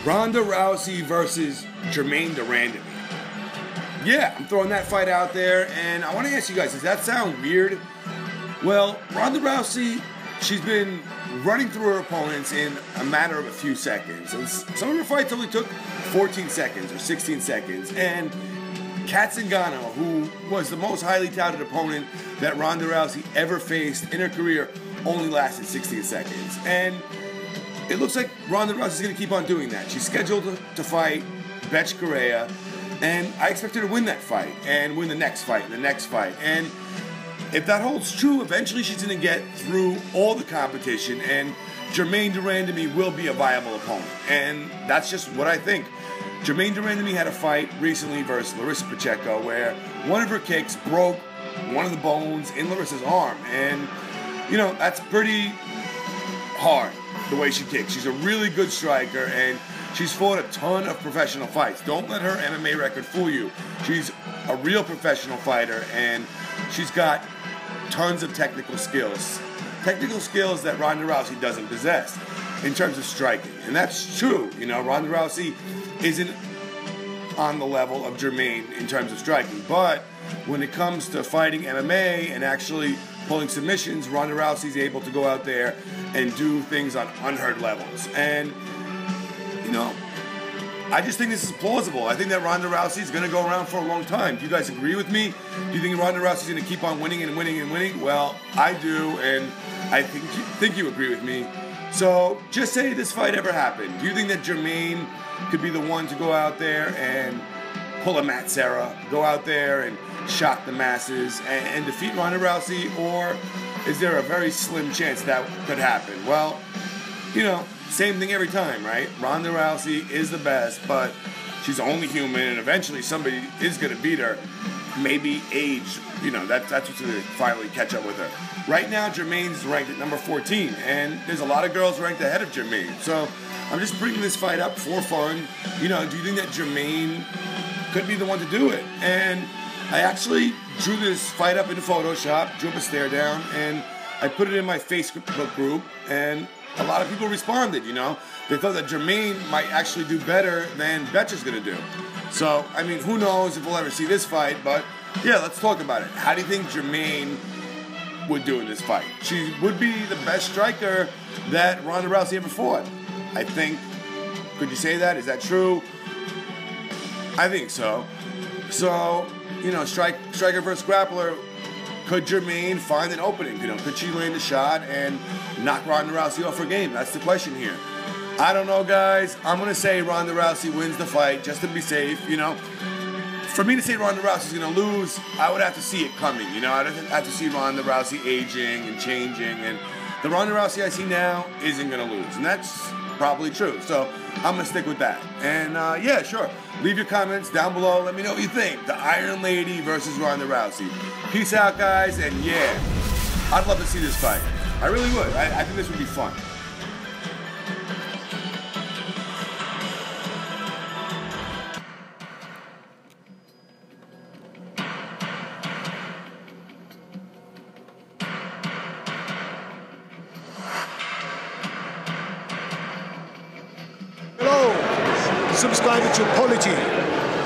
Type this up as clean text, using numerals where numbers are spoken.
Ronda Rousey versus Germaine De Randamie. Yeah, I'm throwing that fight out there, and I want to ask you guys, does that sound weird? Well, Ronda Rousey, she's been running through her opponents in a matter of a few seconds. And some of her fights only took 14 seconds or 16 seconds. And Kat Zingano, who was the most highly touted opponent that Ronda Rousey ever faced in her career, only lasted 16 seconds. And it looks like Ronda Rousey's going to keep on doing that. She's scheduled to fight Bethe Correia, and I expect her to win that fight and win the next fight and the next fight. And if that holds true, eventually she's going to get through all the competition, and Germaine De Randamie will be a viable opponent. And that's just what I think. Germaine De Randamie had a fight recently versus Larissa Pacheco where one of her kicks broke one of the bones in Larissa's arm. And, you know, that's pretty hard, the way she kicks. She's a really good striker, and she's fought a ton of professional fights. Don't let her MMA record fool you. She's a real professional fighter, and she's got tons of technical skills. Technical skills that Ronda Rousey doesn't possess in terms of striking. And that's true. You know, Ronda Rousey isn't on the level of Germaine in terms of striking. But when it comes to fighting MMA and actually pulling submissions, Ronda Rousey's able to go out there and do things on unheard levels. And, you know, I just think this is plausible. I think that Ronda Rousey is going to go around for a long time. Do you guys agree with me? Do you think Ronda Rousey is going to keep on winning and winning and winning? Well, I do, and I think you agree with me. So just say this fight ever happened. Do you think that Germaine could be the one to go out there and pull a Matt Serra, go out there and shock the masses and defeat Ronda Rousey? Or is there a very slim chance that could happen? Well, you know, same thing every time, right? Ronda Rousey is the best, but she's only human, and eventually somebody is going to beat her. Maybe age, you know, that's what's going to finally catch up with her. Right now, Germaine's ranked at number 14, and there's a lot of girls ranked ahead of Germaine. So I'm just bringing this fight up for fun. You know, do you think that Germaine could be the one to do it? And I actually drew this fight up in Photoshop, drew up a stare down, and I put it in my Facebook group, and a lot of people responded, you know. They thought that Germaine might actually do better than Bethe is going to do. So, I mean, who knows if we'll ever see this fight, but yeah, let's talk about it. How do you think Germaine would do in this fight? She would be the best striker that Ronda Rousey ever fought, I think. Could you say that? Is that true? I think so. So, you know, striker versus grappler. Could Germaine find an opening? You know, could she land a shot and knock Ronda Rousey off her game? That's the question here. I don't know, guys. I'm going to say Ronda Rousey wins the fight just to be safe, you know. For me to say Ronda Rousey's going to lose, I would have to see it coming, you know. I'd have to see Ronda Rousey aging and changing. And the Ronda Rousey I see now isn't going to lose. And that's probably true. So I'm going to stick with that. And, yeah, sure. Leave your comments down below. Let me know what you think. The Iron Lady versus Ronda Rousey. Peace out, guys. And, yeah, I'd love to see this fight. I really would. I think this would be fun. Subscribe to Paulie.